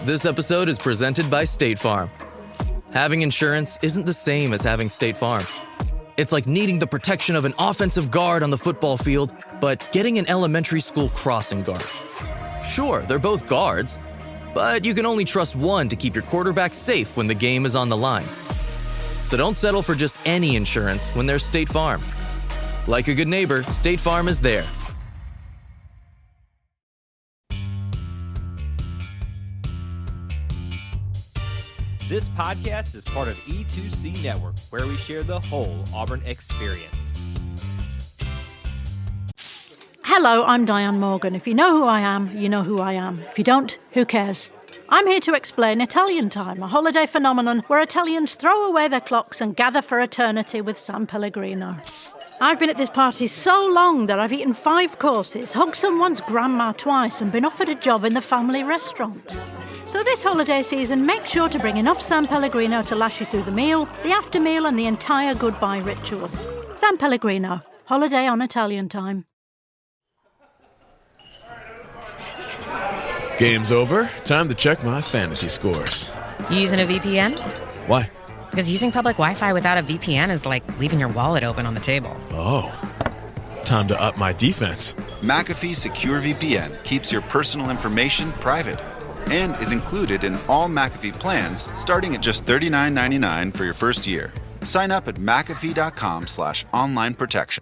This episode is presented by State Farm. Having insurance isn't the same as having State Farm. It's like needing the protection of an offensive guard on the football field, but getting an elementary school crossing guard. Sure, they're both guards, but you can only trust one to keep your quarterback safe when the game is on the line. So don't settle for just any insurance when there's State Farm. Like a good neighbor, State Farm is there. This podcast is part of E2C Network, where we share the whole Auburn experience. Hello, I'm Diane Morgan. If you know who I am, you know who I am. If you don't, who cares? I'm here to explain Italian Time, a holiday phenomenon where Italians throw away their clocks and gather for eternity with San Pellegrino. I've been at this party so long that I've eaten 5 courses, hugged someone's grandma twice, and been offered a job in the family restaurant. So this holiday season, make sure to bring enough San Pellegrino to last you through the meal, the after meal, and the entire goodbye ritual. San Pellegrino, holiday on Italian Time. Game's over. Time to check my fantasy scores. You using a VPN? Why? Because using public Wi-Fi without a VPN is like leaving your wallet open on the table. Oh. Time to up my defense. McAfee Secure VPN keeps your personal information private and is included in all McAfee plans starting at just $39.99 for your first year. Sign up at McAfee.com/online protection.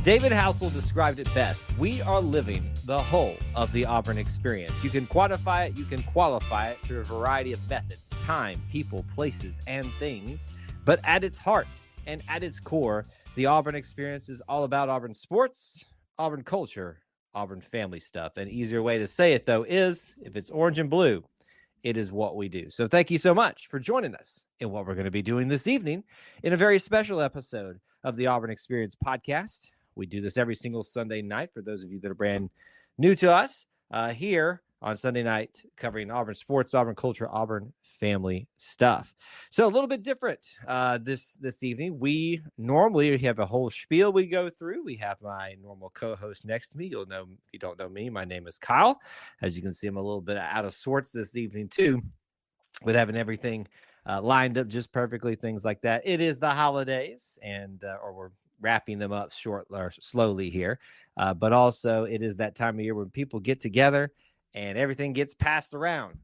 David Housel described it best. We are living the whole of the Auburn experience. You can quantify it, you can qualify it through a variety of methods, time, people, places, and things. But at its heart and at its core, the Auburn experience is all about Auburn sports, Auburn culture, Auburn family stuff. An easier way to say it, though, is if it's orange and blue, it is what we do. So thank you so much for joining us in what we're going to be doing this evening in a very special episode of the Auburn Experience podcast. We do this every single Sunday night for those of you that are brand new to us here on Sunday night, covering Auburn sports, Auburn culture, Auburn family stuff. So a little bit different this evening. We normally have a whole spiel we go through. We have my normal co-host next to me. You'll know, if you don't know me, my name is Kyle. As you can see, I'm a little bit out of sorts this evening too, with having everything lined up just perfectly, things like that. It is the holidays, and or we're wrapping them up slowly here. But also it is that time of year when people get together and everything gets passed around.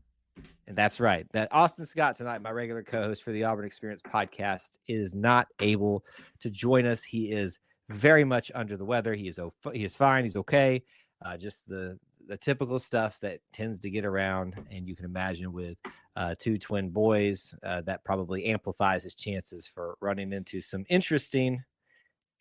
And that's right. That Austin Scott tonight, my regular co-host for the Auburn Experience podcast, is not able to join us. He is very much under the weather. He is fine. He's okay. Just the typical stuff that tends to get around. And you can imagine with 2 twin boys, that probably amplifies his chances for running into some interesting,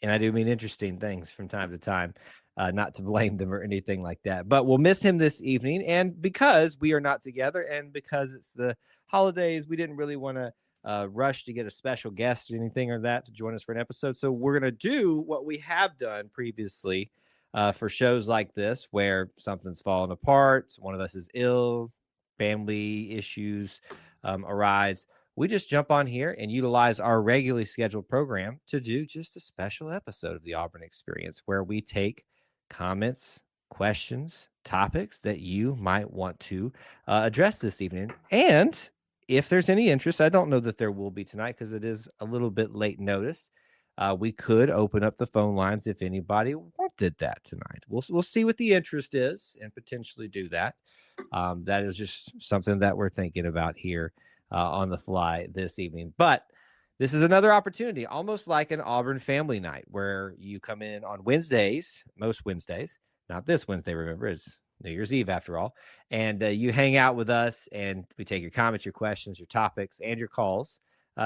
and I do mean interesting, things from time to time, not to blame them or anything like that. But we'll miss him this evening. And because we are not together and because it's the holidays, we didn't really want to rush to get a special guest or anything or that to join us for an episode. So we're going to do what we have done previously for shows like this, where something's fallen apart, one of us is ill, family issues arise. We just jump on here and utilize our regularly scheduled program to do just a special episode of the Auburn Experience, where we take comments, questions, topics that you might want to address this evening. And if there's any interest, I don't know that there will be tonight because it is a little bit late notice. We could open up the phone lines if anybody wanted that tonight. We'll see what the interest is and potentially do that. That is just something that we're thinking about here on the fly this evening. But this is another opportunity, almost like an Auburn family night, where you come in on Wednesdays, most Wednesdays, not this Wednesday, remember, it's New Year's Eve after all, and you hang out with us and we take your comments, your questions, your topics, and your calls.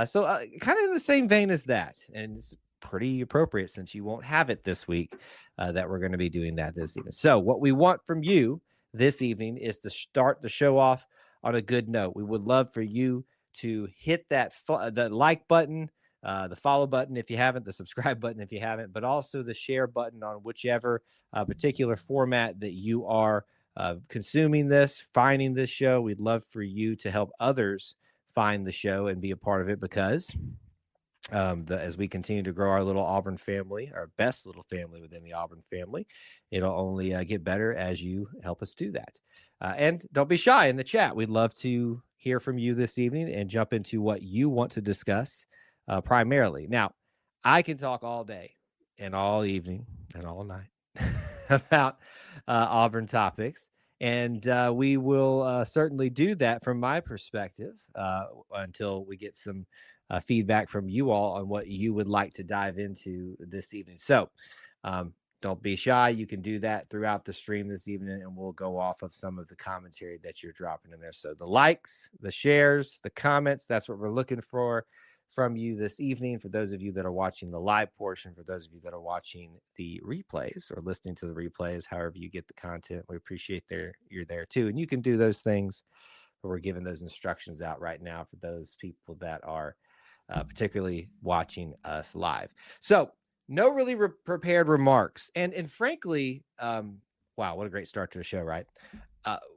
So kind of in the same vein as that, and it's pretty appropriate since you won't have it this week that we're going to be doing that this evening. So what we want from you this evening is to start the show off on a good note. We would love for you to hit that the like button, the follow button if you haven't, the subscribe button if you haven't, but also the share button on whichever particular format that you are consuming this, finding this show. We'd love for you to help others find the show and be a part of it, because as we continue to grow our little Auburn family, our best little family within the Auburn family. It'll only get better as you help us do that. And don't be shy in the chat. We'd love to hear from you this evening and jump into what you want to discuss primarily. Now, I can talk all day and all evening and all night about Auburn topics. And we will certainly do that from my perspective until we get some feedback from you all on what you would like to dive into this evening. So don't be shy. You can do that throughout the stream this evening, and we'll go off of some of the commentary that you're dropping in there. So the likes, the shares, the comments, that's what we're looking for from you this evening. For those of you that are watching the live portion, for those of you that are watching the replays or listening to the replays, however you get the content, we appreciate you're there too. And you can do those things, but we're giving those instructions out right now for those people that are particularly watching us live. So no really prepared remarks. And frankly, wow, what a great start to the show, right?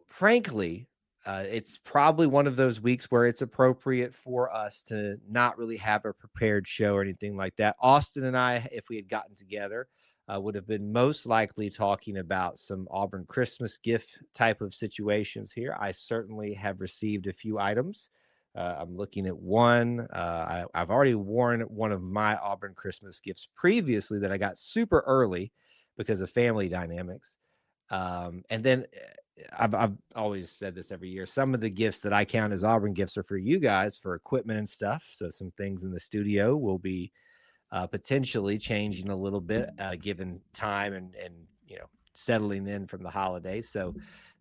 Frankly, it's probably one of those weeks where it's appropriate for us to not really have a prepared show or anything like that. Austin and I, if we had gotten together, would have been most likely talking about some Auburn Christmas gift type of situations here. I certainly have received a few items. I'm looking at one. I've already worn one of my Auburn Christmas gifts previously that I got super early because of family dynamics. And then I've always said this every year. Some of the gifts that I count as Auburn gifts are for you guys for equipment and stuff. So some things in the studio will be potentially changing a little bit given time and settling in from the holidays. So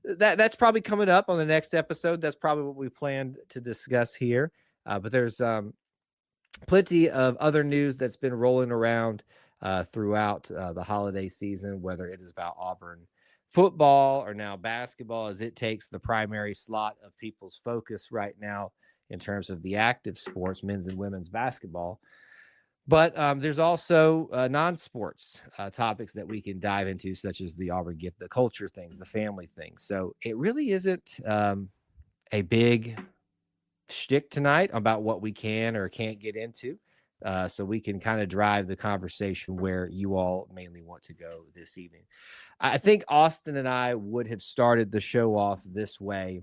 that's probably coming up on the next episode. That's probably what we planned to discuss here. But there's plenty of other news that's been rolling around throughout the holiday season, whether it is about Auburn football or now basketball, as it takes the primary slot of people's focus right now in terms of the active sports, men's and women's basketball. But there's also non-sports topics that we can dive into, such as the Auburn gift, the culture things, the family things. So it really isn't a big shtick tonight about what we can or can't get into. So we can kind of drive the conversation where you all mainly want to go this evening. I think Austin and I would have started the show off this way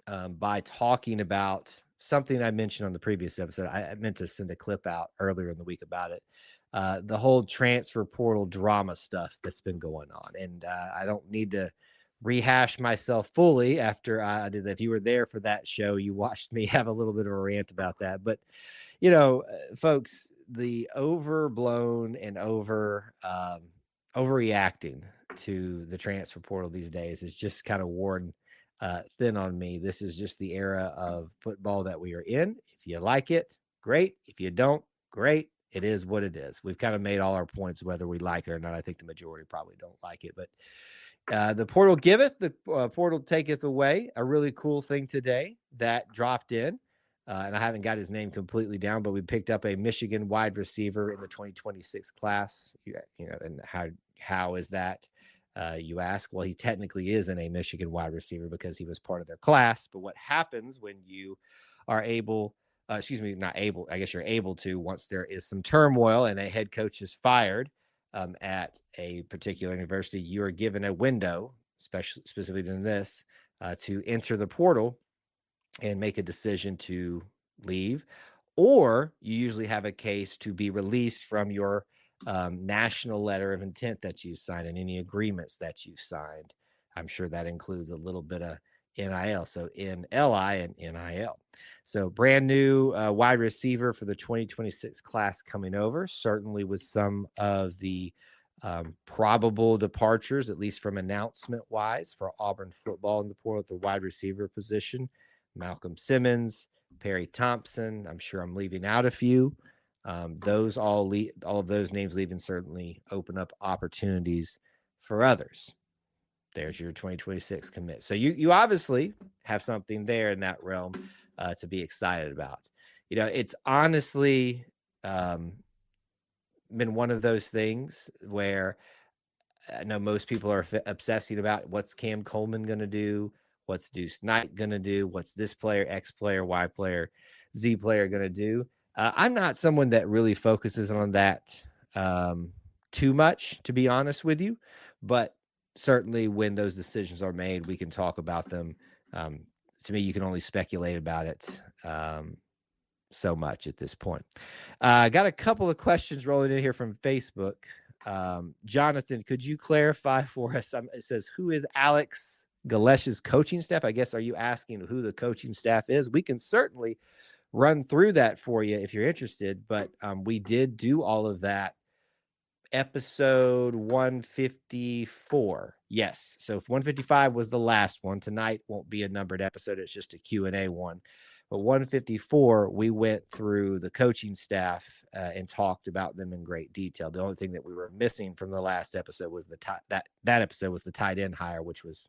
by talking about something I mentioned on the previous episode. I meant to send a clip out earlier in the week about it. The whole transfer portal drama stuff that's been going on. And I don't need to rehash myself fully after I did that. If you were there for that show, you watched me have a little bit of a rant about that. But, folks, the overblown and overreacting to the transfer portal these days is just kind of worn thin on me. This is just the era of football that we are in. If you like it, great. If you don't, great. It is what it is. We've kind of made all our points, whether we like it or not. I think the majority probably don't like it, but the portal giveth, the portal taketh away. A really cool thing today that dropped in, and I haven't got his name completely down, but we picked up a Michigan wide receiver in the 2026 class. And how is that? You ask. Well, he technically isn't a Michigan wide receiver because he was part of their class. But what happens when you are able, not able, I guess you're able to, once there is some turmoil and a head coach is fired at a particular university, you are given a window, specifically in this, to enter the portal and make a decision to leave, or you usually have a case to be released from your national letter of intent that you signed and any agreements that you've signed. I'm sure that includes a little bit of NIL. So NLI and NIL. So brand new wide receiver for the 2026 class coming over, certainly with some of the probable departures, at least from announcement wise, for Auburn football in the portal at the wide receiver position. Malcolm Simmons, Perry Thompson. I'm sure I'm leaving out a few. Those all of those names leaving certainly open up opportunities for others. There's your 2026 commit. So you obviously have something there in that realm to be excited about. It's honestly been one of those things where I know most people are obsessing about what's Cam Coleman going to do, what's Deuce Knight going to do, what's this player, X player, Y player, Z player going to do. I'm not someone that really focuses on that too much, to be honest with you, but certainly when those decisions are made, we can talk about them. To me, you can only speculate about it so much at this point. I got a couple of questions rolling in here from Facebook. Jonathan, could you clarify for us? It says, who is Alex Galesh's coaching staff? I guess, are you asking who the coaching staff is? We can certainly run through that for you if you're interested, but we did do all of that episode 154. Yes. So if 155 was the last one, tonight won't be a numbered episode. It's just a Q&A one. But 154, we went through the coaching staff and talked about them in great detail. The only thing that we were missing from the last episode was that episode was the tight end hire, which was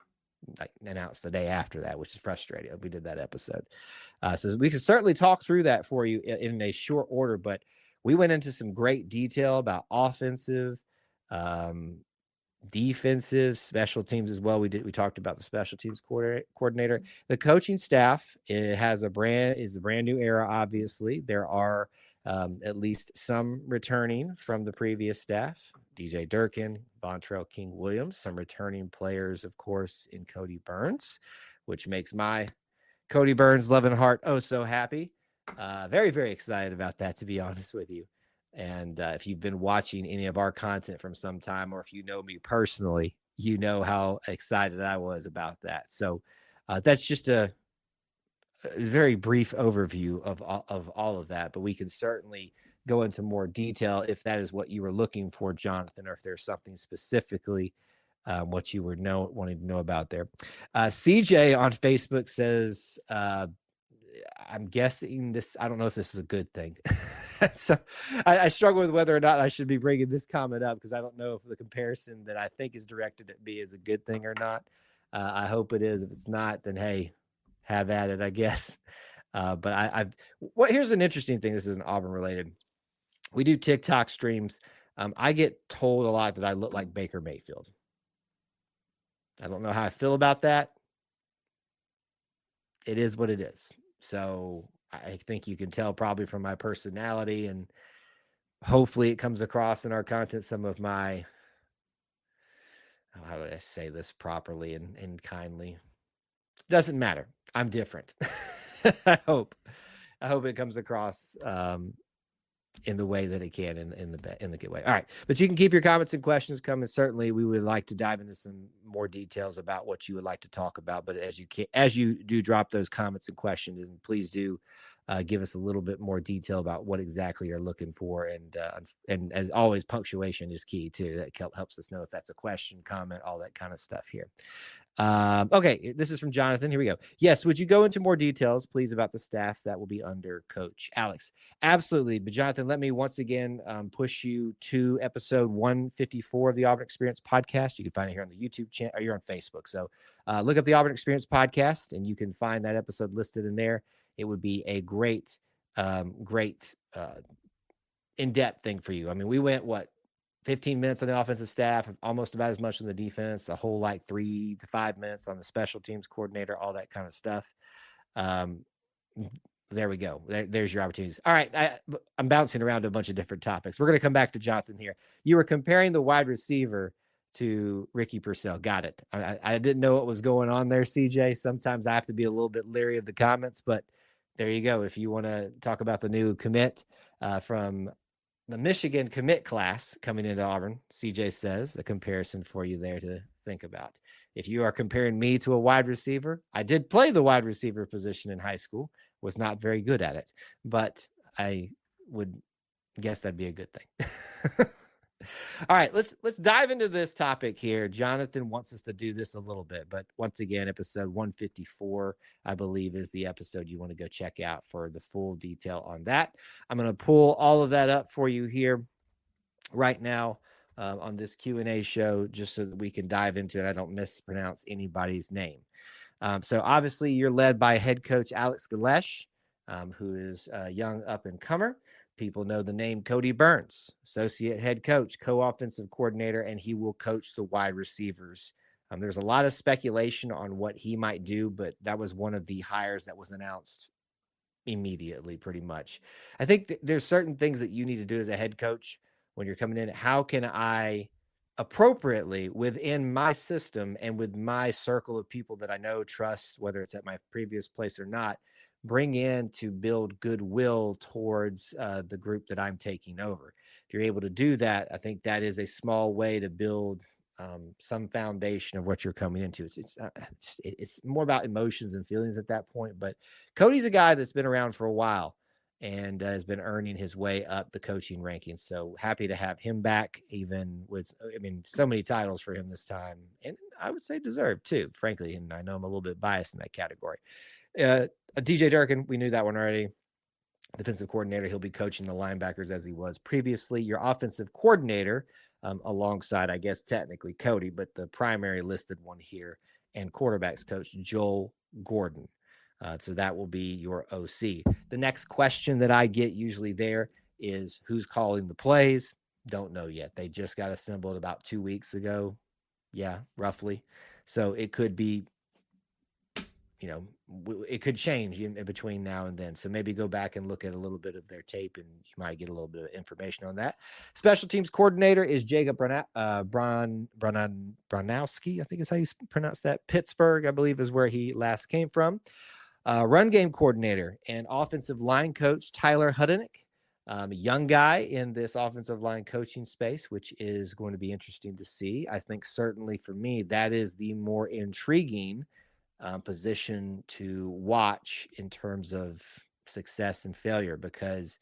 announced the day after that, which is frustrating. We did that episode. So we can certainly talk through that for you in a short order, but we went into some great detail about offensive, defensive, special teams as well. We talked about the special teams coordinator. The coaching staff is a brand new era. Obviously, there are at least some returning from the previous staff. DJ Durkin, Bontrell King Williams, some returning players, of course, in Cody Burns, which makes my Cody Burns loving heart so happy. Very, very excited about that, to be honest with you. And if you've been watching any of our content from some time, or if you know me personally, you know how excited I was about that. So that's just a very brief overview of all of that, but we can certainly go into more detail if that is what you were looking for, Jonathan, or if there's something specifically what you were wanting to know about there. CJ on Facebook says, I'm guessing this, I don't know if this is a good thing. So I struggle with whether or not I should be bringing this comment up, because I don't know if the comparison that I think is directed at me is a good thing or not. I hope it is. If it's not, then hey, have at it, I guess. But here's an interesting thing. This isn't Auburn related. We do TikTok streams. I get told a lot that I look like Baker Mayfield. I don't know how I feel about that. It is what it is. So I think you can tell probably from my personality, and hopefully it comes across in our content some of my, how do I say this properly and kindly? Doesn't matter. I'm different. I hope it comes across in the way that it can in the good way. All right, but you can keep your comments and questions coming. Certainly, we would like to dive into some more details about what you would like to talk about. But as you do drop those comments and questions, and please do give us a little bit more detail about what exactly you're looking for. And as always, punctuation is key too. That helps us know if that's a question, comment, all that kind of stuff here. Okay, this is from Jonathan. Here we go. Yes, would you go into more details, please, about the staff that will be under Coach Alex? Absolutely. But Jonathan, let me once again push you to episode 154 of the Auburn Experience podcast. You can find it here on the YouTube channel, or you're on Facebook. So look up the Auburn Experience podcast, and you can find that episode listed in there. It would be a great in-depth thing for you. I mean, we went 15 minutes on the offensive staff, almost about as much on the defense, a whole 3 to 5 minutes on the special teams coordinator, all that kind of stuff. There we go. There's your opportunities. All right. I'm bouncing around to a bunch of different topics. We're going to come back to Jonathan here. You were comparing the wide receiver to Ricky Purcell. Got it. I didn't know what was going on there, CJ. Sometimes I have to be a little bit leery of the comments, but there you go. If you want to talk about the new commit from the Michigan commit class coming into Auburn, CJ says, a comparison for you there to think about. If you are comparing me to a wide receiver, I did play the wide receiver position in high school, was not very good at it, but I would guess that'd be a good thing. All right, let's dive into this topic here. Jonathan wants us to do this a little bit, but once again, episode 154, I believe, is the episode you want to go check out for the full detail on that. I'm going to pull all of that up for you here right now on this Q&A show, just so that we can dive into it. I don't mispronounce anybody's name. So obviously, you're led by head coach Alex Galesh, who is a young up-and-comer. People know the name Cody Burns, associate head coach, co-offensive coordinator, and he will coach the wide receivers. There's a lot of speculation on what he might do, but that was one of the hires that was announced immediately, pretty much. I think there's certain things that you need to do as a head coach when you're coming in. How can I appropriately within my system and with my circle of people that I know, trust, whether it's at my previous place or not, bring in to build goodwill towards the group that I'm taking over. If you're able to do that, I think that is a small way to build some foundation of what you're coming into. It's more about emotions and feelings at that point. But Cody's a guy that's been around for a while and has been earning his way up the coaching rankings. So happy to have him back, even with, so many titles for him this time. And I would say deserved too, frankly. And I know I'm a little bit biased in that category. DJ Durkin, we knew that one already. Defensive coordinator. He'll be coaching the linebackers as he was previously. Your offensive coordinator, alongside, I guess, technically Cody, but the primary listed one here, and quarterbacks coach Joel Gordon. So that will be your OC. The next question that I get usually there is who's calling the plays. Don't know yet. They just got assembled about 2 weeks ago. Yeah, roughly. So it could be, it could change in between now and then. So maybe go back and look at a little bit of their tape and you might get a little bit of information on that. Special teams coordinator is Jacob Branowski. I think is how you pronounce that. Pittsburgh, I believe, is where he last came from. Run game coordinator and offensive line coach Tyler Hudenick. A young guy in this offensive line coaching space, which is going to be interesting to see. I think certainly for me, that is the more intriguing position to watch in terms of success and failure, because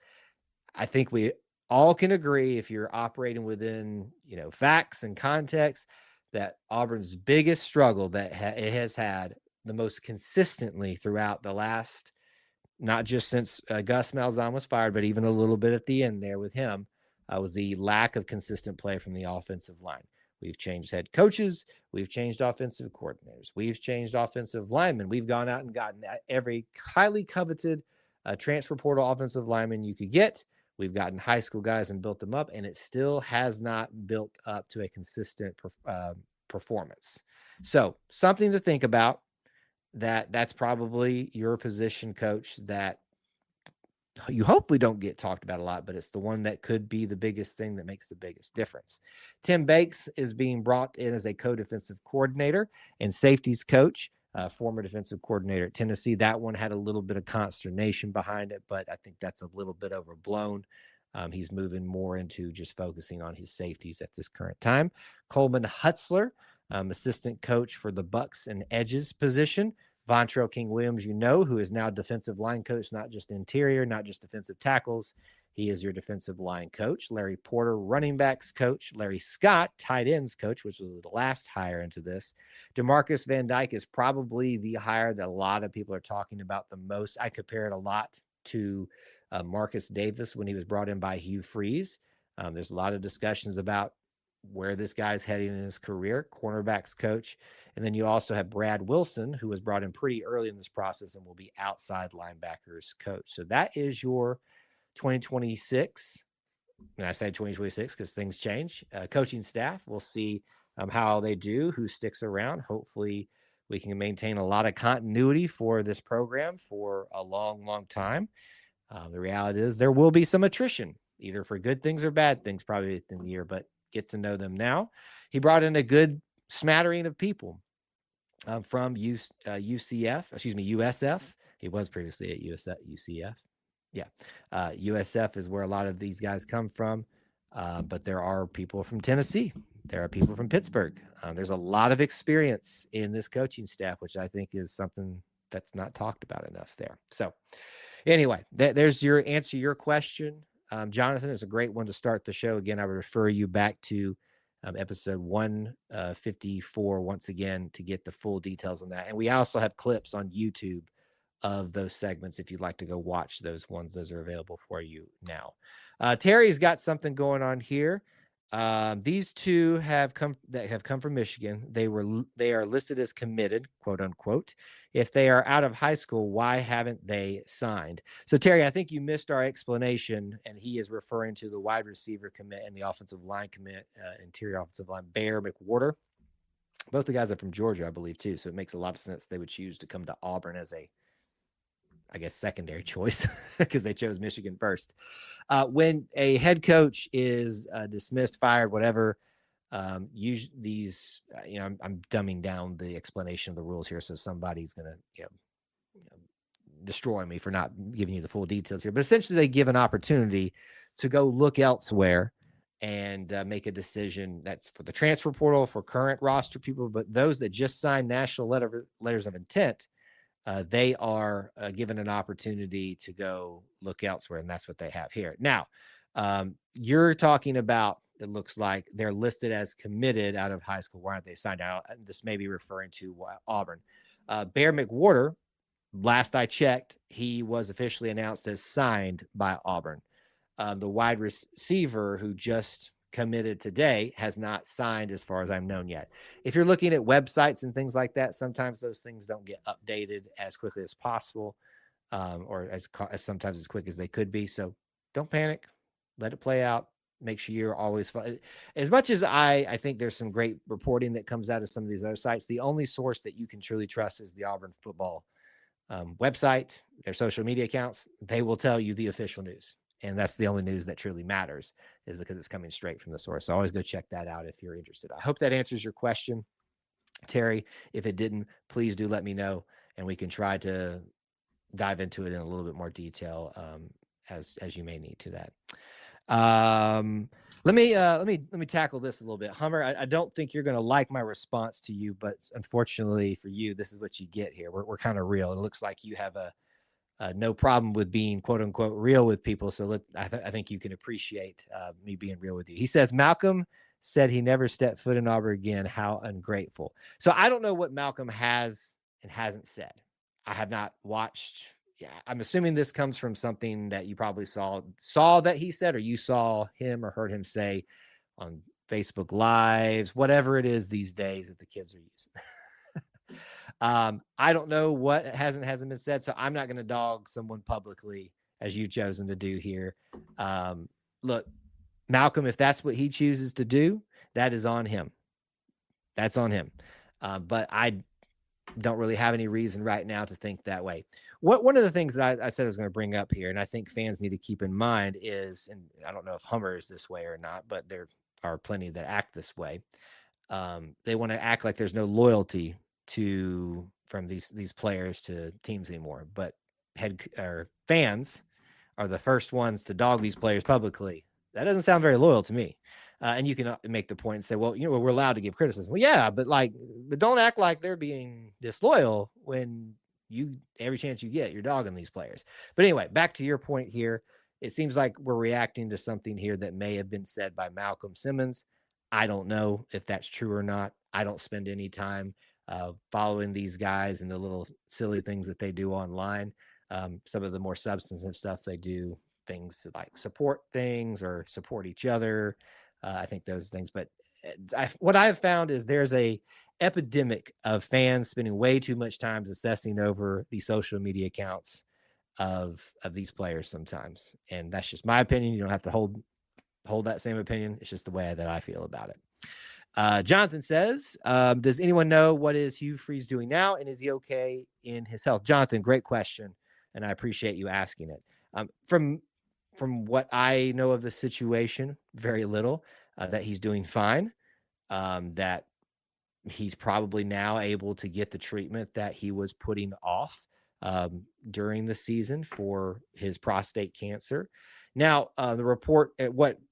I think we all can agree, if you're operating within, facts and context, that Auburn's biggest struggle that it has had the most consistently throughout the last, not just since Gus Malzahn was fired, but even a little bit at the end there with him, was the lack of consistent play from the offensive line. We've changed head coaches. We've changed offensive coordinators. We've changed offensive linemen. We've gone out and gotten every highly coveted transfer portal offensive lineman you could get. We've gotten high school guys and built them up, and it still has not built up to a consistent performance. So something to think about. That's probably your position, coach, that you hopefully don't get talked about a lot, but it's the one that could be the biggest thing that makes the biggest difference. Tim Bakes is being brought in as a co-defensive coordinator and safeties coach, former defensive coordinator at Tennessee. That one had a little bit of consternation behind it, but I think that's a little bit overblown. He's moving more into just focusing on his safeties at this current time. Coleman Hutzler, assistant coach for the Bucks and Edges position. Vontrell King-Williams, who is now defensive line coach, not just interior, not just defensive tackles. He is your defensive line coach. Larry Porter, running backs coach. Larry Scott, tight ends coach, which was the last hire into this. DeMarcus Van Dyke is probably the hire that a lot of people are talking about the most. I compare it a lot to Marcus Davis when he was brought in by Hugh Freeze. There's a lot of discussions about where this guy's heading in his career, cornerbacks coach. And then you also have Brad Wilson, who was brought in pretty early in this process and will be outside linebackers coach. So that is your 2026. And I say 2026 because things change. Coaching staff. We'll see how they do, who sticks around. Hopefully we can maintain a lot of continuity for this program for a long, long time. The reality is there will be some attrition, either for good things or bad things, probably within the year, but get to know them now. He brought in a good smattering of people from USF. He was previously at UCF. Yeah. USF is where a lot of these guys come from. But there are people from Tennessee. There are people from Pittsburgh. There's a lot of experience in this coaching staff, which I think is something that's not talked about enough there. So anyway, there's your answer, your question. Jonathan, is a great one to start the show. Again, I would refer you back to episode 154 once again to get the full details on that. And we also have clips on YouTube of those segments if you'd like to go watch those ones. Those are available for you now. Terry's got something going on here. These two have come from Michigan. They are listed as committed, quote unquote. If they are out of high school, why haven't they signed? So Terry, I think you missed our explanation, and he is referring to the wide receiver commit and the offensive line commit, interior offensive line, Bear McWhorter. Both the guys are from Georgia, I believe, too. So it makes a lot of sense they would choose to come to Auburn as a I guess, secondary choice because they chose Michigan first. When a head coach is dismissed, fired, whatever, usually these, I'm dumbing down the explanation of the rules here, so somebody's going to, destroy me for not giving you the full details here. But essentially, they give an opportunity to go look elsewhere and make a decision that's for the transfer portal, for current roster people, but those that just signed national letters of intent, they are given an opportunity to go look elsewhere, and that's what they have here. Now, you're talking about, it looks like they're listed as committed out of high school. Why aren't they signed out? This may be referring to Auburn. Bear McWhorter, last I checked, he was officially announced as signed by Auburn. The wide receiver who just committed today has not signed as far as I'm known yet. If you're looking at websites and things like that, sometimes those things don't get updated as quickly as possible, or as sometimes as quick as they could be. So don't panic, let it play out. Make sure you're always as much as I think there's some great reporting that comes out of some of these other sites. The only source that you can truly trust is the Auburn football website, their social media accounts. They will tell you the official news. And that's the only news that truly matters, is because it's coming straight from the source. So always go check that out if you're interested. I hope that answers your question, Terry. If it didn't, please do let me know, and we can try to dive into it in a little bit more detail as you may need to that. Let me tackle this a little bit. Hummer, I don't think you're going to like my response to you, but unfortunately for you, this is what you get here. We're kind of real. It looks like you have no problem with being quote unquote real with people. So I think you can appreciate me being real with you. He says, Malcolm said he never stepped foot in Auburn again. How ungrateful. So I don't know what Malcolm has and hasn't said. I have not watched. Yeah, I'm assuming this comes from something that you probably saw that he said, or you saw him or heard him say on Facebook Lives, whatever it is these days that the kids are using. I don't know what hasn't been said, so I'm not going to dog someone publicly as you've chosen to do here. Look, Malcolm, if that's what he chooses to do, that is on him. That's on him. But I don't really have any reason right now to think that way. One of the things that I said I was going to bring up here, and I think fans need to keep in mind is, and I don't know if Hummer is this way or not, but there are plenty that act this way. They want to act like there's no loyalty from these players to teams anymore, but fans are the first ones to dog these players publicly. That doesn't sound very loyal to me. And you can make the point and say, well, we're allowed to give criticism. Well, yeah, but don't act like they're being disloyal when every chance you get, you're dogging these players. But anyway, back to your point here. It seems like we're reacting to something here that may have been said by Malcolm Simmons. I don't know if that's true or not. I don't spend any time following these guys and the little silly things that they do online. Some of the more substantive stuff they do, things to like support things or support each other. I think those things, but what I've found is there's a epidemic of fans spending way too much time assessing over the social media accounts of these players sometimes. And that's just my opinion. You don't have to hold that same opinion. It's just the way that I feel about it. Jonathan says, does anyone know what is Hugh Freeze doing now? And is he okay in his health? Jonathan, great question. And I appreciate you asking it. From what I know of the situation, very little, that he's doing fine, that he's probably now able to get the treatment that he was putting off during the season for his prostate cancer. Now, the report,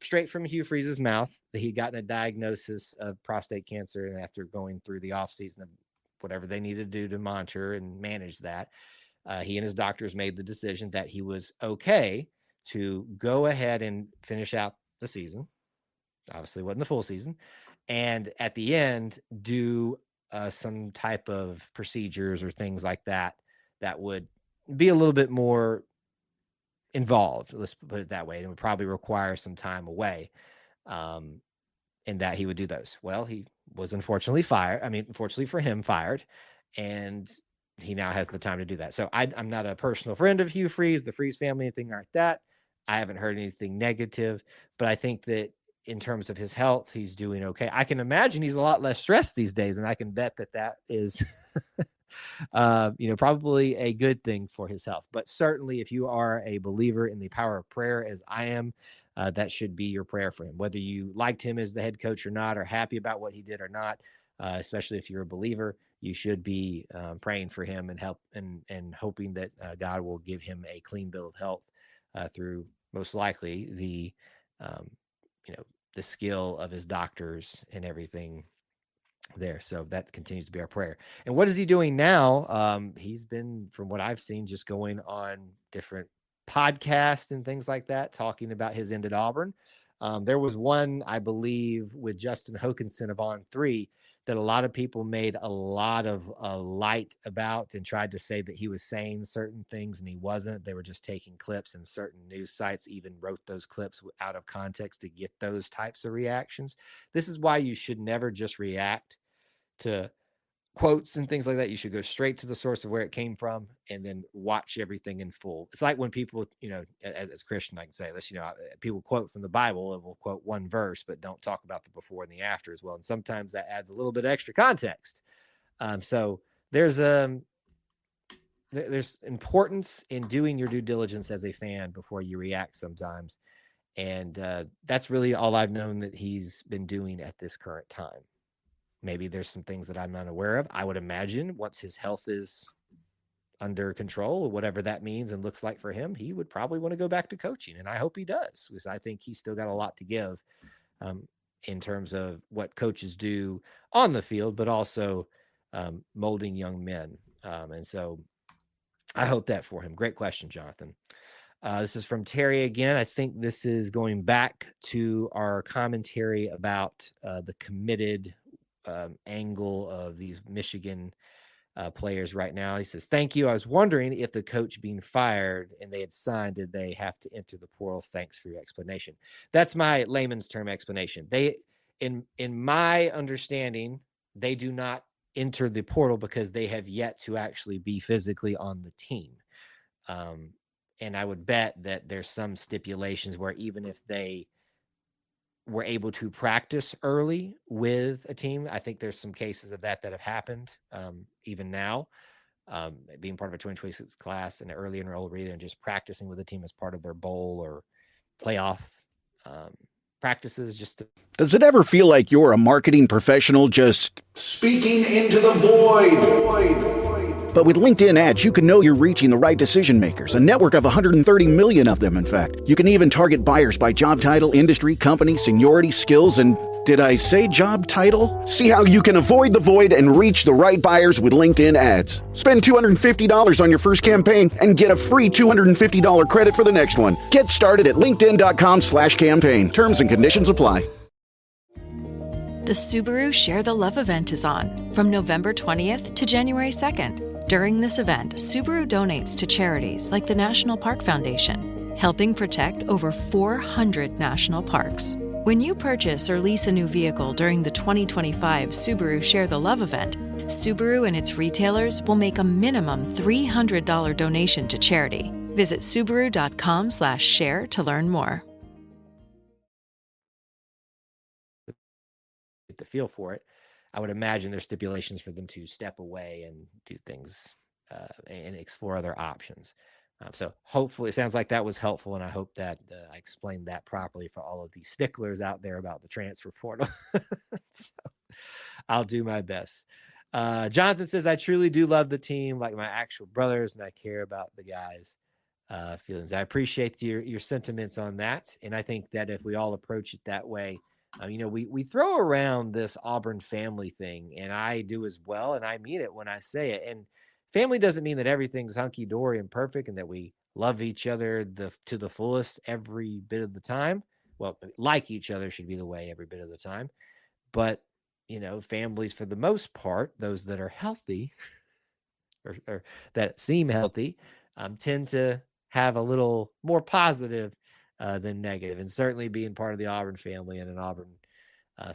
straight from Hugh Freeze's mouth, that he gotten a diagnosis of prostate cancer, and after going through the offseason of whatever they needed to do to monitor and manage that, he and his doctors made the decision that he was okay to go ahead and finish out the season. Obviously, wasn't the full season. And at the end, do some type of procedures or things like that would be a little bit more involved. Let's put it that way. It would probably require some time away, and that he would do those. Well, he was unfortunately fired. I mean, unfortunately for him, fired. And he now has the time to do that. So I'm not a personal friend of Hugh Freeze, the Freeze family, anything like that. I haven't heard anything negative, but I think that in terms of his health, he's doing okay. I can imagine he's a lot less stressed these days, and I can bet that is Probably a good thing for his health. But certainly if you are a believer in the power of prayer, as I am, that should be your prayer for him, whether you liked him as the head coach or not, or happy about what he did or not. Especially if you're a believer, you should be praying for him and hoping that God will give him a clean bill of health through most likely the skill of his doctors and everything there. So that continues to be our prayer. And what is he doing now? He's been, from what I've seen, just going on different podcasts and things like that, talking about his end at Auburn. There was one, I believe, with Justin Hokanson of On3 that a lot of people made a lot of light about and tried to say that he was saying certain things and he wasn't. They were just taking clips, and certain news sites even wrote those clips out of context to get those types of reactions. This is why you should never just react to quotes and things like that. You should go straight to the source of where it came from and then watch everything in full. It's like when people, as a Christian, I can say this, people quote from the Bible and will quote one verse, but don't talk about the before and the after as well. And sometimes that adds a little bit extra context. So there's importance in doing your due diligence as a fan before you react sometimes. And that's really all I've known that he's been doing at this current time. Maybe there's some things that I'm not aware of. I would imagine once his health is under control, or whatever that means and looks like for him, he would probably want to go back to coaching. And I hope he does, because I think he's still got a lot to give in terms of what coaches do on the field, but also molding young men. And so I hope that for him. Great question, Jonathan. This is from Terry again. I think this is going back to our commentary about the committed angle of these Michigan players right now. He says, thank you. I was wondering if the coach being fired and they had signed, did they have to enter the portal? Thanks for your explanation. That's my layman's term explanation. They, in my understanding, they do not enter the portal because they have yet to actually be physically on the team. And I would bet that there's some stipulations where even if they were able to practice early with a team, I think there's some cases of that have happened even now, being part of a 2026 class and early enroll reader and just practicing with a team as part of their bowl or playoff practices. Does it ever feel like you're a marketing professional just speaking into the void? But with LinkedIn ads, you can know you're reaching the right decision makers, a network of 130 million of them, in fact. You can even target buyers by job title, industry, company, seniority, skills, and did I say job title? See how you can avoid the void and reach the right buyers with LinkedIn ads. Spend $250 on your first campaign and get a free $250 credit for the next one. Get started at linkedin.com/campaign. Terms and conditions apply. The Subaru Share the Love event is on from November 20th to January 2nd. During this event, Subaru donates to charities like the National Park Foundation, helping protect over 400 national parks. When you purchase or lease a new vehicle during the 2025 Subaru Share the Love event, Subaru and its retailers will make a minimum $300 donation to charity. Visit Subaru.com/share to learn more. Get the feel for it. I would imagine there's stipulations for them to step away and do things and explore other options. So hopefully it sounds like that was helpful, and I hope that I explained that properly for all of the sticklers out there about the transfer portal. So I'll do my best. Jonathan says, I truly do love the team like my actual brothers, and I care about the guys' feelings. I appreciate your sentiments on that, and I think that if we all approach it that way, we throw around this Auburn family thing, and I do as well, and I mean it when I say it. And family doesn't mean that everything's hunky-dory and perfect and that we love each other to the fullest every bit of the time. Well, like each other should be the way every bit of the time. But, families, for the most part, those that are healthy or that seem healthy, tend to have a little more positive than negative. And certainly being part of the Auburn family and an Auburn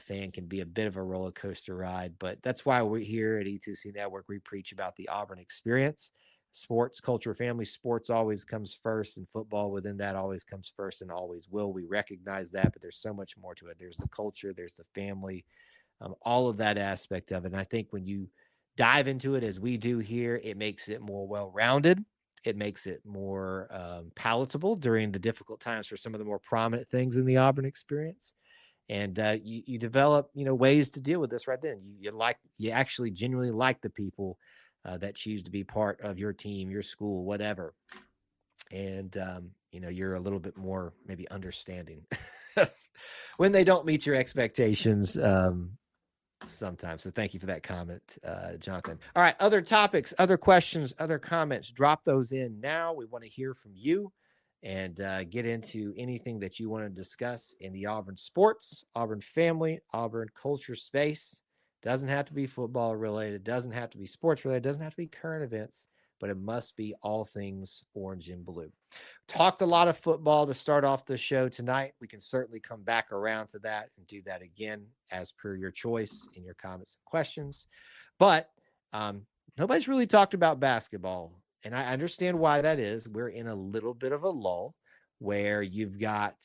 fan can be a bit of a roller coaster ride. But that's why we're here at E2C Network. We preach about the Auburn experience. Sports, culture, family, sports always comes first, and football within that always comes first and always will. We recognize that, but there's so much more to it. There's the culture, there's the family, all of that aspect of it. And I think when you dive into it as we do here, it makes it more well-rounded. It makes it more palatable during the difficult times for some of the more prominent things in the Auburn experience. And you develop, ways to deal with this right then. You actually genuinely like the people that choose to be part of your team, your school, whatever. And, you're a little bit more maybe understanding when they don't meet your expectations sometimes. So thank you for that comment, Jonathan. All right, other topics, other questions, other comments, drop those in now. We want to hear from you and get into anything that you want to discuss in the Auburn sports, Auburn family, Auburn culture space. Doesn't have to be football related, doesn't have to be sports related, doesn't have to be current events, but it must be all things orange and blue. Talked a lot of football to start off the show tonight. We can certainly come back around to that and do that again as per your choice in your comments and questions. But nobody's really talked about basketball, and I understand why that is. We're in a little bit of a lull where you've got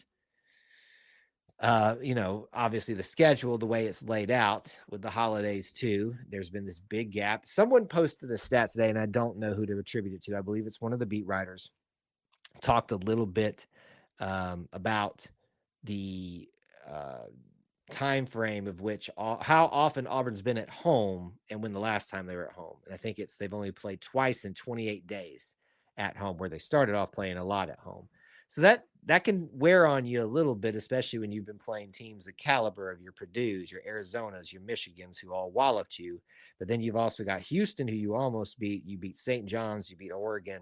obviously the schedule, the way it's laid out with the holidays too. There's been this big gap. Someone posted a stat today, and I don't know who to attribute it to. I believe it's one of the beat writers. Talked a little bit about the time frame of which how often Auburn's been at home and when the last time they were at home. And I think they've only played twice in 28 days at home, where they started off playing a lot at home. So that can wear on you a little bit, especially when you've been playing teams the caliber of your Purdue's, your Arizonas, your Michigans, who all walloped you. But then you've also got Houston, who you almost beat. You beat St. John's, you beat Oregon.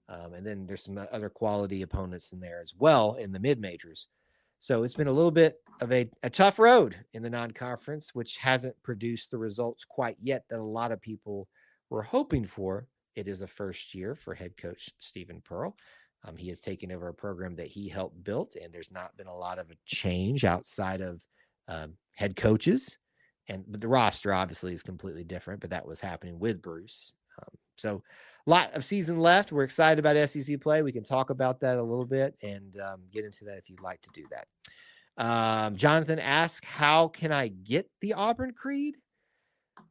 And then there's some other quality opponents in there as well in the mid-majors. So it's been a little bit of a tough road in the non-conference, which hasn't produced the results quite yet that a lot of people were hoping for. It is a first year for head coach Stephen Pearl. He has taken over a program that he helped build, and there's not been a lot of a change outside of head coaches. But the roster obviously is completely different, but that was happening with Bruce. So a lot of season left. We're excited about SEC play. We can talk about that a little bit and get into that if you'd like to do that. Jonathan asks, how can I get the Auburn Creed?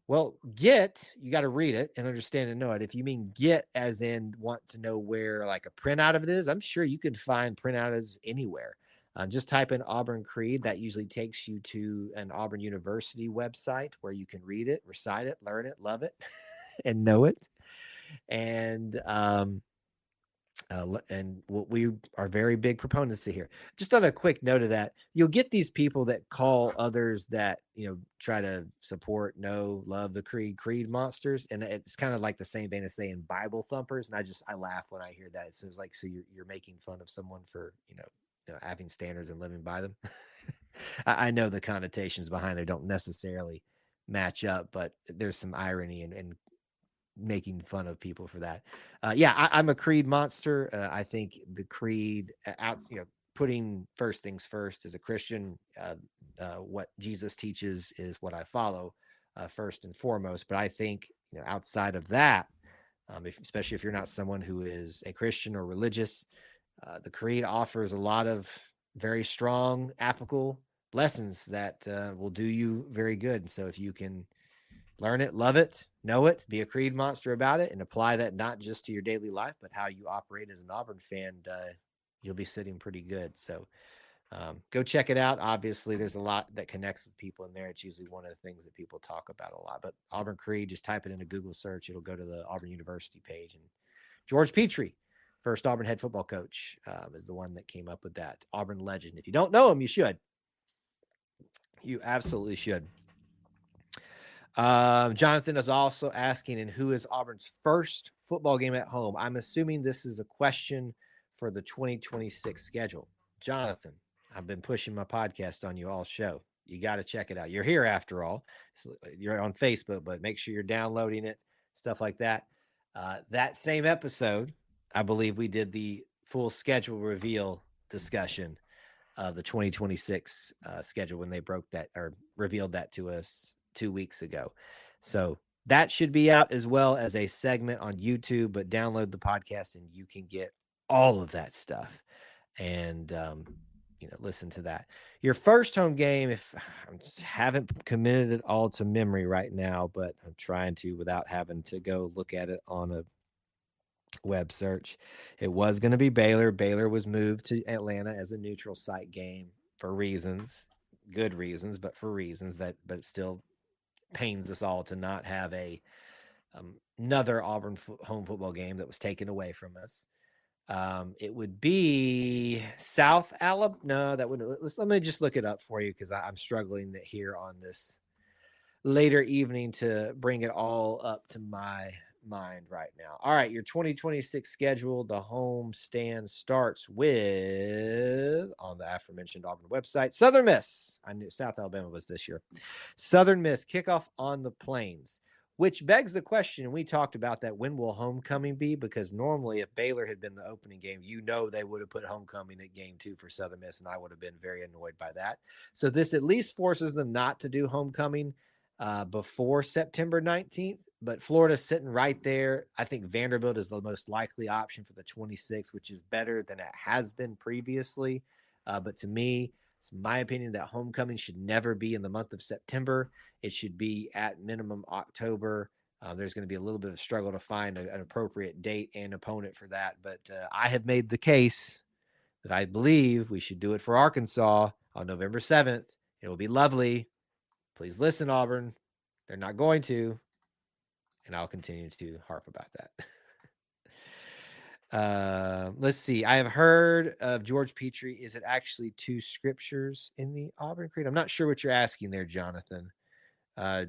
Well, you got to read it and understand and know it. If you mean get as in want to know where like a printout of it is, I'm sure you can find printouts anywhere. Just type in Auburn Creed. That usually takes you to an Auburn University website where you can read it, recite it, learn it, love it, and know it. And we are very big proponents of here. Just on a quick note of that, you'll get these people that call others that, try to support, know, love the creed monsters. And it's kind of like the same vein as saying Bible thumpers. And I laugh when I hear that. It says like, so you're making fun of someone for, having standards and living by them. I know the connotations behind there don't necessarily match up, but there's some irony and making fun of people for that. I'm a creed monster. I think the creed putting first things first as a Christian, what Jesus teaches is what I follow first and foremost. But I think, outside of that, especially if you're not someone who is a Christian or religious, the creed offers a lot of very strong, applicable lessons that will do you very good. And so if you can learn it, love it, know it, be a creed monster about it, and apply that not just to your daily life, but how you operate as an Auburn fan, you'll be sitting pretty good. So go check it out. Obviously, there's a lot that connects with people in there. It's usually one of the things that people talk about a lot. But Auburn Creed, just type it in a Google search. It'll go to the Auburn University page. And George Petrie, first Auburn head football coach, is the one that came up with that. Auburn legend. If you don't know him, you should. You absolutely should. Jonathan is also asking, and who is Auburn's first football game at home? I'm assuming this is a question for the 2026 schedule. Jonathan, I've been pushing my podcast on you all show. You got to check it out. You're here after all. So you're on Facebook, but make sure you're downloading it, stuff like that. That same episode, I believe we did the full schedule reveal discussion of the 2026 schedule when they broke that or revealed that to us 2 weeks ago. So that should be out as well as a segment on YouTube, but download the podcast and you can get all of that stuff. And listen to that. Your first home game, if I haven't committed it all to memory right now, but I'm trying to without having to go look at it on a web search. It was going to be Baylor. Baylor was moved to Atlanta as a neutral site game for reasons, good reasons, but for reasons but it still pains us all to not have another Auburn home football game that was taken away from us. It would be South Alabama. No, that wouldn't. Let me just look it up for you because I'm struggling here on this later evening to bring it all up to my mind right now. All right, your 2026 schedule. The home stand starts with, on the aforementioned Auburn website, Southern Miss. I knew South Alabama was this year. Southern Miss kickoff on the Plains. Which begs the question, and we talked about that, when will homecoming be? Because normally if Baylor had been the opening game, they would have put homecoming at game 2 for Southern Miss, and I would have been very annoyed by that. So this at least forces them not to do homecoming before September 19th, but Florida's sitting right there. I think Vanderbilt is the most likely option for the 26th, which is better than it has been previously. But to me, it's my opinion that homecoming should never be in the month of September. It should be at minimum October. There's going to be a little bit of struggle to find an appropriate date and opponent for that. But I have made the case that I believe we should do it for Arkansas on November 7th. It will be lovely. Please listen, Auburn. They're not going to. And I'll continue to harp about that. Let's see. I have heard of George Petrie. Is it actually 2 scriptures in the Auburn Creed? I'm not sure what you're asking there, Jonathan.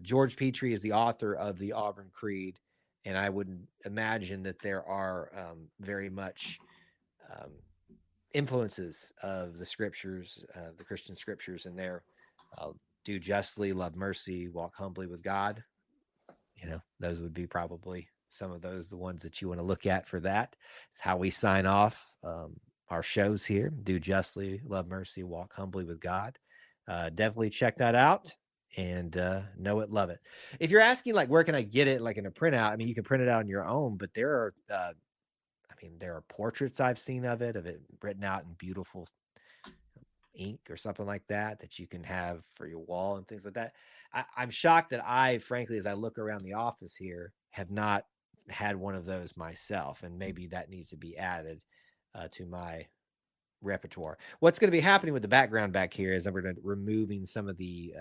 George Petrie is the author of the Auburn Creed, and I would imagine that there are very much influences of the scriptures, the Christian scriptures in there. Do justly, love mercy, walk humbly with God. Those would be probably some of those, the ones that you want to look at for that. It's how we sign off our shows here. Do justly, love mercy, walk humbly with God. Definitely check that out and know it, love it. If you're asking, where can I get it, in a printout? You can print it out on your own, but there are, there are portraits I've seen of it written out in beautiful ink or something like that you can have for your wall and things like that. I'm shocked that I, frankly, as I look around the office here, have not had one of those myself, and maybe that needs to be added to my repertoire. What's going to be happening with the background back here is we're removing some of the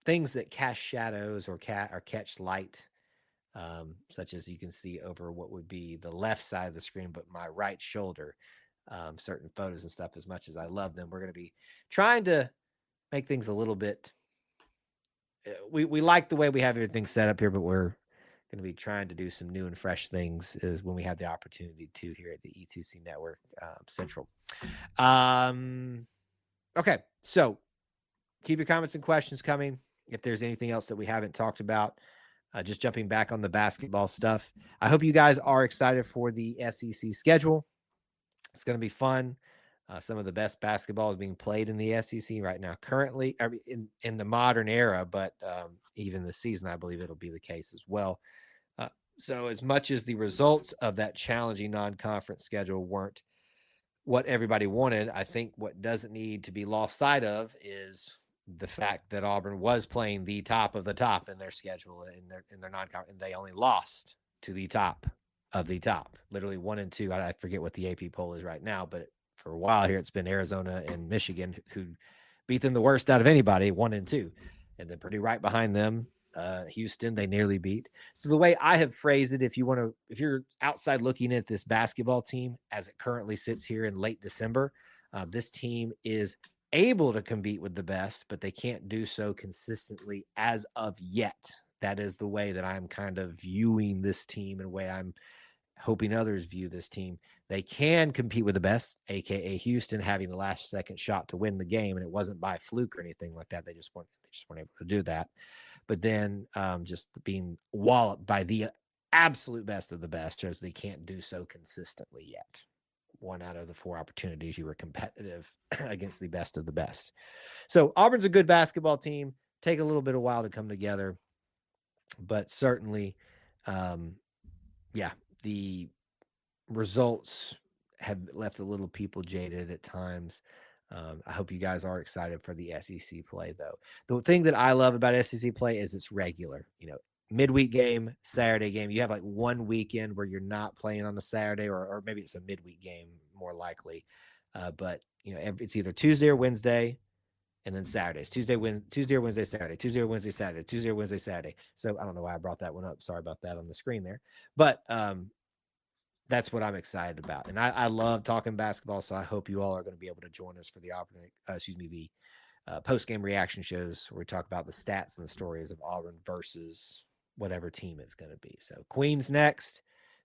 things that cast shadows or catch light, such as you can see over what would be the left side of the screen, but my right shoulder. Certain photos and stuff, as much as I love them, we're going to be trying to make things a little bit. We like the way we have everything set up here, but we're going to be trying to do some new and fresh things is when we have the opportunity to here at the E2C Network Central. Okay, so keep your comments and questions coming. If there's anything else that we haven't talked about, just jumping back on the basketball stuff. I hope you guys are excited for the SEC schedule. It's going to be fun. Some of the best basketball is being played in the SEC right now, currently in the modern era, but even this season, I believe it'll be the case as well. So as much as the results of that challenging non-conference schedule weren't what everybody wanted, I think what doesn't need to be lost sight of is the fact that Auburn was playing the top of the top in their schedule in their non-conference, and they only lost to the top of the top, literally 1 and 2. I forget what the AP poll is right now, but for a while here, it's been Arizona and Michigan who beat them the worst out of anybody, 1 and 2, and then pretty right behind them, Houston, they nearly beat. So the way I have phrased it, if you're outside looking at this basketball team as it currently sits here in late December, this team is able to compete with the best, but they can't do so consistently as of yet. That is the way that I'm kind of viewing this team and the way I'm hoping others view this team. They can compete with the best, aka Houston having the last second shot to win the game, and it wasn't by fluke or anything like that. They just weren't able to do that. But then just being walloped by the absolute best of the best shows they can't do so consistently yet. 1 out of the 4 opportunities you were competitive against the best of the best. So Auburn's a good basketball team. Take a little bit of while to come together, but certainly, the results have left a little people jaded at times. I hope you guys are excited for the SEC play, though. The thing that I love about SEC play is it's regular. Midweek game, Saturday game. You have like one weekend where you're not playing on the Saturday, or maybe it's a midweek game more likely. But it's either Tuesday or Wednesday, and then Saturdays. Tuesday or Wednesday, Saturday. Tuesday or Wednesday, Saturday. Tuesday or Wednesday, Saturday. So I don't know why I brought that one up. Sorry about that on the screen there. But that's what I'm excited about. And I love talking basketball, so I hope you all are going to be able to join us for the post-game reaction shows where we talk about the stats and the stories of Auburn versus whatever team it's going to be. So Queens next.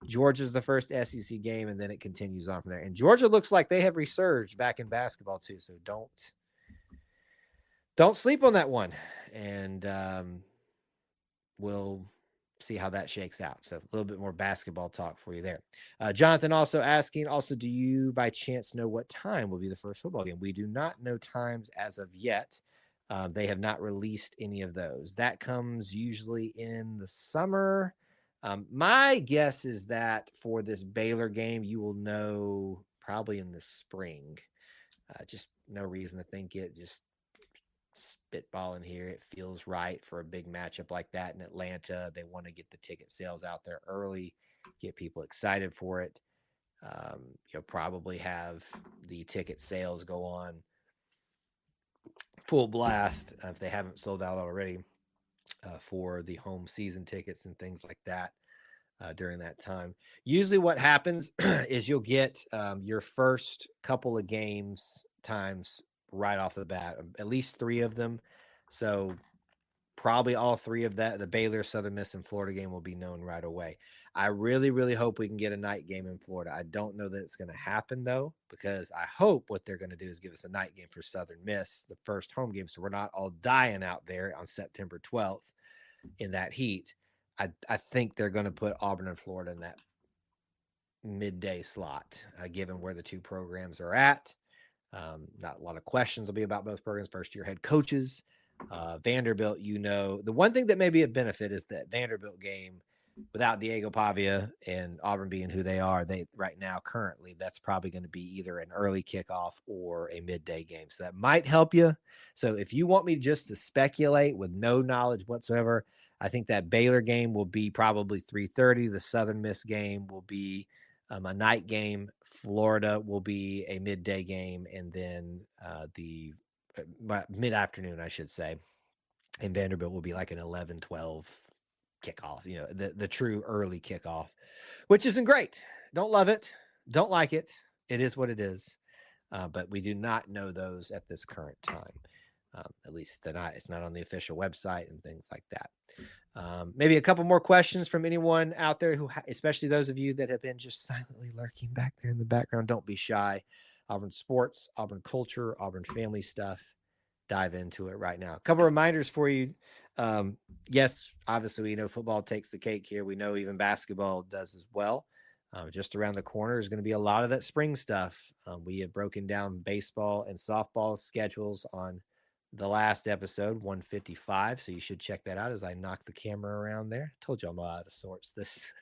Georgia's the first SEC game, and then it continues on from there. And Georgia looks like they have resurged back in basketball too, so don't sleep on that one. And we'll see how that shakes out. So a little bit more basketball talk for you there. Jonathan also asking, do you by chance know what time will be the first football game? We do not know times as of yet. They have not released any of those. That comes usually in the summer. My guess is that for this Baylor game, you will know probably in the spring. Just no reason to think it. Just spitballing here. It feels right for a big matchup like that in Atlanta. They want to get the ticket sales out there early, get people excited for it. You'll probably have the ticket sales go on full blast if they haven't sold out already for the home season tickets and things like that during that time. Usually what happens is you'll get your first couple of games times right off the bat, at least 3 of them. So probably all 3 of that, the Baylor, Southern Miss, and Florida game will be known right away. I really, really hope we can get a night game in Florida. I don't know that it's going to happen, though, because I hope what they're going to do is give us a night game for Southern Miss, the first home game, so we're not all dying out there on September 12th in that heat. I think they're going to put Auburn and Florida in that midday slot, given where the 2 programs are at. Not a lot of questions will be about both programs, first-year head coaches. Vanderbilt, the one thing that may be a benefit is that Vanderbilt game, without Diego Pavia and Auburn being who they are, right now currently, that's probably going to be either an early kickoff or a midday game. So that might help you. So if you want me just to speculate with no knowledge whatsoever, I think that Baylor game will be probably 3:30. The Southern Miss game will be a night game. Florida will be a midday game, and then the mid-afternoon, I should say. And Vanderbilt will be like an 11-12 kickoff, the true early kickoff, which isn't great. Don't love it. Don't like it. It is what it is. But we do not know those at this current time. At least it's not on the official website and things like that. Maybe a couple more questions from anyone out there especially those of you that have been just silently lurking back there in the background. Don't be shy. Auburn sports, Auburn culture, Auburn family stuff. Dive into it right now. A couple reminders for you. Yes, obviously we know football takes the cake here. We know even basketball does as well. Just around the corner is going to be a lot of that spring stuff. We have broken down baseball and softball schedules on the last episode, 155. So you should check that out as I knock the camera around there. Told you I'm out of sorts this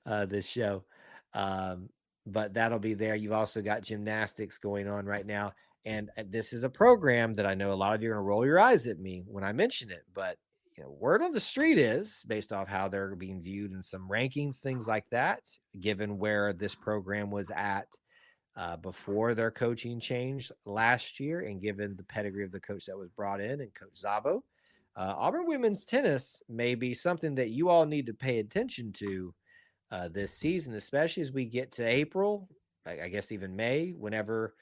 this show. But that'll be there. You've also got gymnastics going on right now. And this is a program that I know a lot of you are going to roll your eyes at me when I mention it. But word on the street is, based off how they're being viewed in some rankings, things like that, given where this program was at before their coaching change last year, and given the pedigree of the coach that was brought in and Coach Zabo, Auburn women's tennis may be something that you all need to pay attention to this season, especially as we get to April, I guess even May, whenever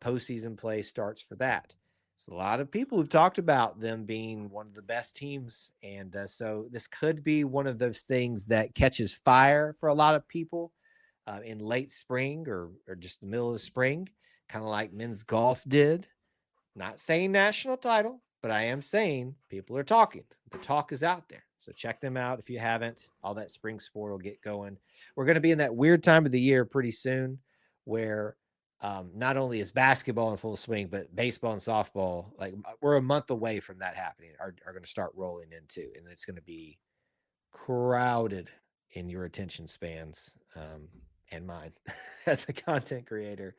postseason play starts for that. So a lot of people have talked about them being one of the best teams, and so this could be one of those things that catches fire for a lot of people in late spring or just the middle of spring, kind of like men's golf did. Not saying national title, but I am saying people are talking. The talk is out there. So check them out if you haven't. All that spring sport will get going. We're going to be in that weird time of the year pretty soon where not only is basketball in full swing, but baseball and softball, like we're a month away from that happening, are going to start rolling into, and it's going to be crowded in your attention spans and mine as a content creator.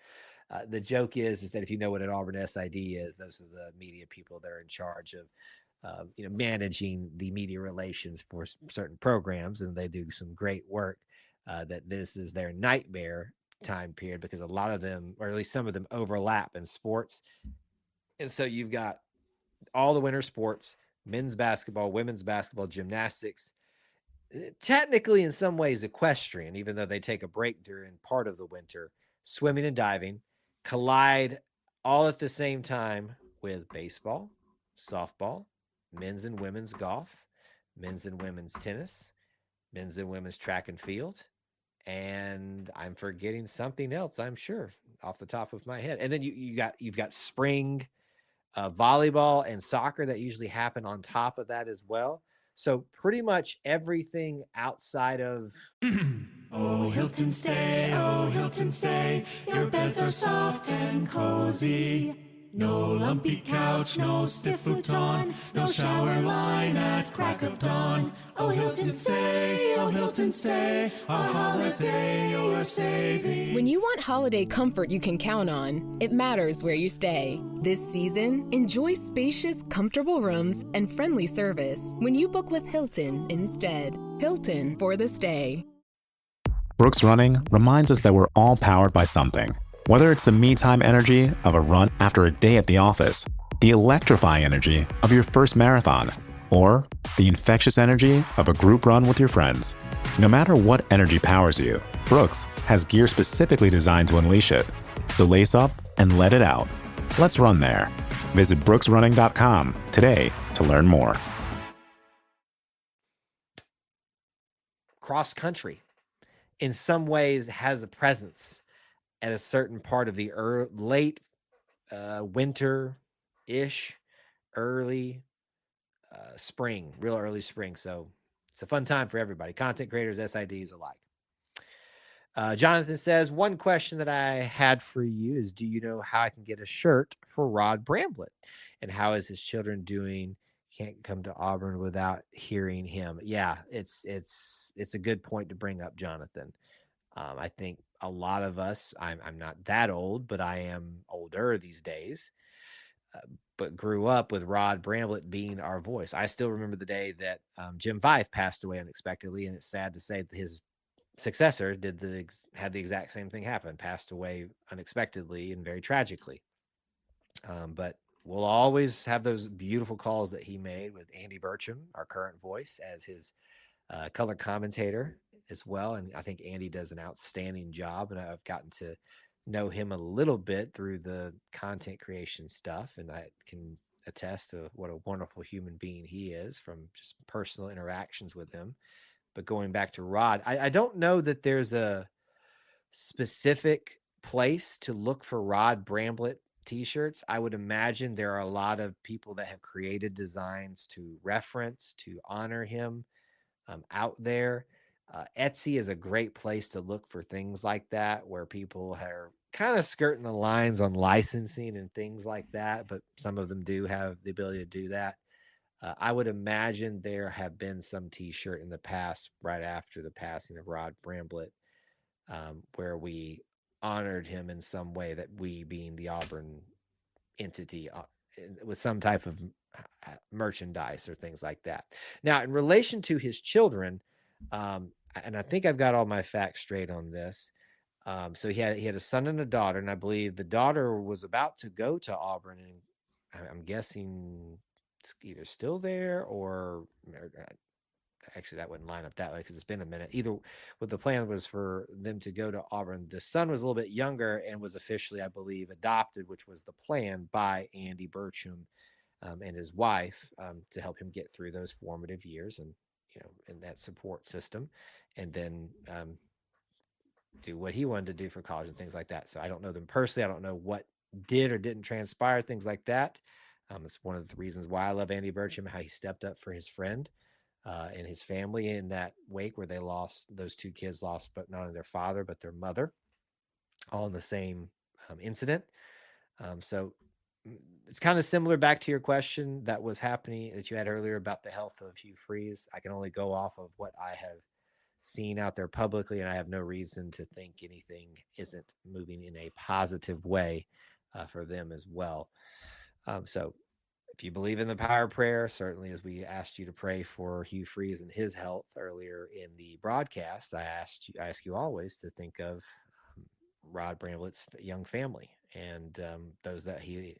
The joke is that if you know what an Auburn SID is, those are the media people that are in charge of managing the media relations for certain programs, and they do some great work. That this is their nightmare time period because a lot of them, or at least some of them, overlap in sports. And so you've got all the winter sports, men's basketball, women's basketball, gymnastics, technically in some ways equestrian, even though they take a break during part of the winter, swimming and diving, collide all at the same time with baseball, softball, men's and women's golf, men's and women's tennis, men's and women's track and field, and I'm forgetting something else, I'm sure, off the top of my head. And then you've got spring volleyball and soccer that usually happen on top of that as well. So pretty much everything outside of Oh, Hilton stay, your beds are soft and cozy. No lumpy couch, no stiff futon, no shower line at crack of dawn. Oh, Hilton stay, a holiday you're saving. When you want holiday comfort you can count on, it matters where you stay. This season, enjoy spacious, comfortable rooms and friendly service when you book with Hilton instead. Hilton for the stay. Brooks Running reminds us that we're all powered by something. Whether it's the me-time energy of a run after a day at the office, the electrifying energy of your first marathon, or the infectious energy of a group run with your friends. No matter what energy powers you, Brooks has gear specifically designed to unleash it. So lace up and let it out. Let's run there. Visit brooksrunning.com today to learn more. Cross country, in some ways, has a presence at a certain part of the late winter-ish, early spring, real early spring. So it's a fun time for everybody, content creators, SIDs alike. Jonathan says, one question that I had for you is, do you know how I can get a shirt for Rod Bramblett? And how is his children doing? Can't come to Auburn without hearing him. Yeah, it's a good point to bring up, Jonathan. I think a lot of us, I'm not that old, but I am older these days, but grew up with Rod Bramblett being our voice. I still remember the day that Jim Fife passed away unexpectedly, and it's sad to say that his successor had the exact same thing happen, passed away unexpectedly and very tragically. But we'll always have those beautiful calls that he made with Andy Burcham, our current voice, as his color commentator as well. And I think Andy does an outstanding job, and I've gotten to know him a little bit through the content creation stuff, and I can attest to what a wonderful human being he is from just personal interactions with him. But going back to Rod, I don't know that there's a specific place to look for Rod Bramblett t-shirts. I would imagine there are a lot of people that have created designs to reference, to honor him out there. Etsy is a great place to look for things like that, where people are kind of skirting the lines on licensing and things like that, but some of them do have the ability to do that. I would imagine there have been some t-shirt in the past, right after the passing of Rod Bramblett, where we honored him in some way, that we being the Auburn entity with some type of merchandise or things like that. Now, in relation to his children, and I think I've got all my facts straight on this. So he had a son and a daughter, and I believe the daughter was about to go to Auburn, and I'm guessing it's either still there or actually that wouldn't line up that way because it's been a minute. Either what the plan was for them to go to Auburn. The son was a little bit younger and was officially, I believe, adopted, which was the plan by Andy Burcham and his wife to help him get through those formative years and in that support system, and then do what he wanted to do for college and things like that. So I don't know them personally. I don't know what did or didn't transpire, things like that. It's one of the reasons why I love Andy Burcham, how he stepped up for his friend and his family in that wake where those two kids lost, but not only their father, but their mother, all in the same incident. So it's kind of similar back to your question that you had earlier about the health of Hugh Freeze. I can only go off of what I have seen out there publicly, and I have no reason to think anything isn't moving in a positive way for them as well. So if you believe in the power of prayer, certainly as we asked you to pray for Hugh Freeze and his health earlier in the broadcast, I ask you always to think of Rod Bramblett's young family and those that he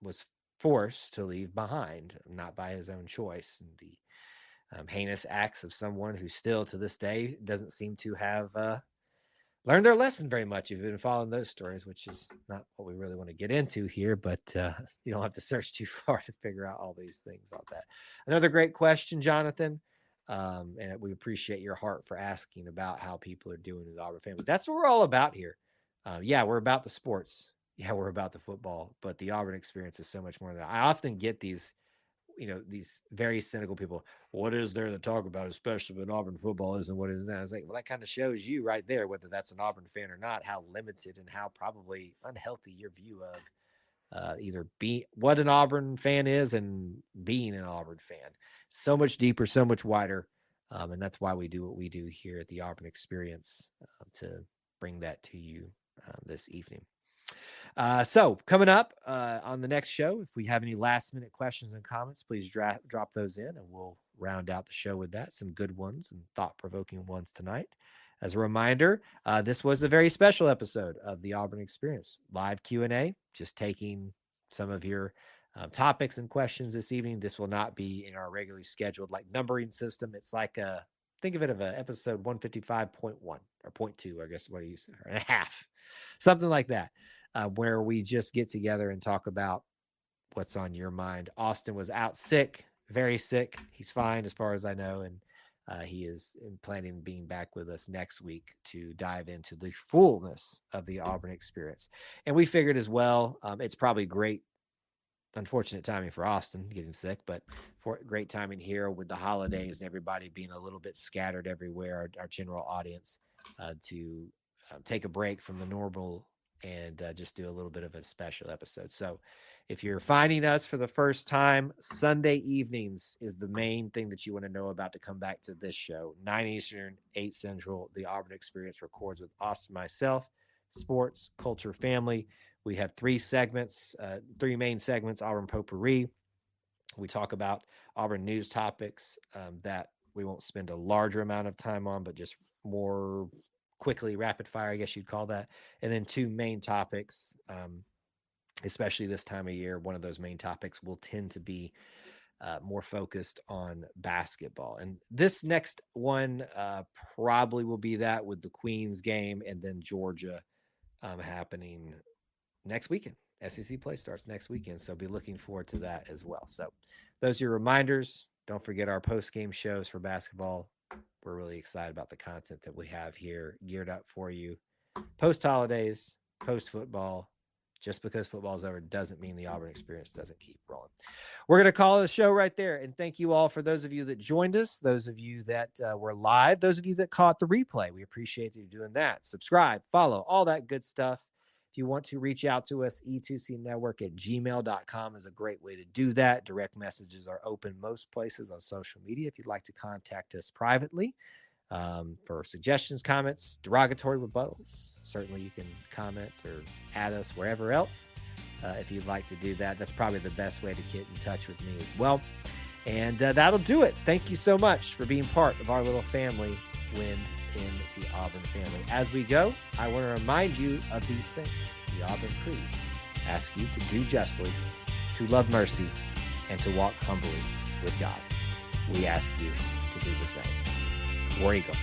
was forced to leave behind, not by his own choice, and the heinous acts of someone who still to this day doesn't seem to have learned their lesson very much. You've been following those stories, which is not what we really want to get into here, but you don't have to search too far to figure out all these things on that. Another great question, Jonathan. And we appreciate your heart for asking about how people are doing in the Auburn family. That's what we're all about here. Yeah, we're about the sports. Yeah, we're about the football, but the Auburn experience is so much more than that. I often get these very cynical people. What is there to talk about, especially when Auburn football is and what is that? I was like, well, that kind of shows you right there, whether that's an Auburn fan or not, how limited and how probably unhealthy your view of either what an Auburn fan is and being an Auburn fan. So much deeper, so much wider. And that's why we do what we do here at the Auburn Experience, to bring that to you this evening. So coming up on the next show, if we have any last minute questions and comments, please drop those in and we'll round out the show with that. Some good ones and thought-provoking ones tonight. As a reminder, this was a very special episode of the Auburn Experience live Q&A, just taking some of your topics and questions this evening. This will not be in our regularly scheduled numbering system. It's like think of it of a episode 155.1 or 0.2, I guess, what do you say, or a half, something like that. Where we just get together and talk about what's on your mind. Austin was out sick, very sick. He's fine as far as I know, and he is planning on being back with us next week to dive into the fullness of the Auburn Experience. And we figured as well, it's probably great, unfortunate timing for Austin getting sick, but for great timing here with the holidays and everybody being a little bit scattered everywhere, our general audience, to take a break from the normal and just do a little bit of a special episode. So if you're finding us for the first time, Sunday evenings is the main thing that you want to know about to come back to this show. 9 Eastern, 8 Central, the Auburn Experience records with Austin, myself, sports, culture, family. We have 3 segments, 3 main segments, Auburn Potpourri. We talk about Auburn news topics that we won't spend a larger amount of time on, but just more quickly, rapid fire, I guess you'd call that. And then 2 main topics, especially this time of year. One of those main topics will tend to be more focused on basketball. And this next one probably will be that with the Queens game and then Georgia happening next weekend. SEC play starts next weekend, so be looking forward to that as well. So those are your reminders. Don't forget our post-game shows for basketball. We're really excited about the content that we have here geared up for you. Post-holidays, post-football. Just because football is over doesn't mean the Auburn Experience doesn't keep rolling. We're going to call it a show right there. And thank you all for those of you that joined us, those of you that were live, those of you that caught the replay. We appreciate you doing that. Subscribe, follow, all that good stuff. If you want to reach out to us, E2C Network at gmail.com is a great way to do that. Direct messages are open most places on social media. If you'd like to contact us privately for suggestions, comments, derogatory rebuttals, certainly you can comment or add us wherever else. If you'd like to do that, that's probably the best way to get in touch with me as well. And that'll do it. Thank you so much for being part of our little family when in the Auburn family. As we go, I want to remind you of these things. The Auburn Creed asks you to do justly, to love mercy, and to walk humbly with God. We ask you to do the same. War Eagle.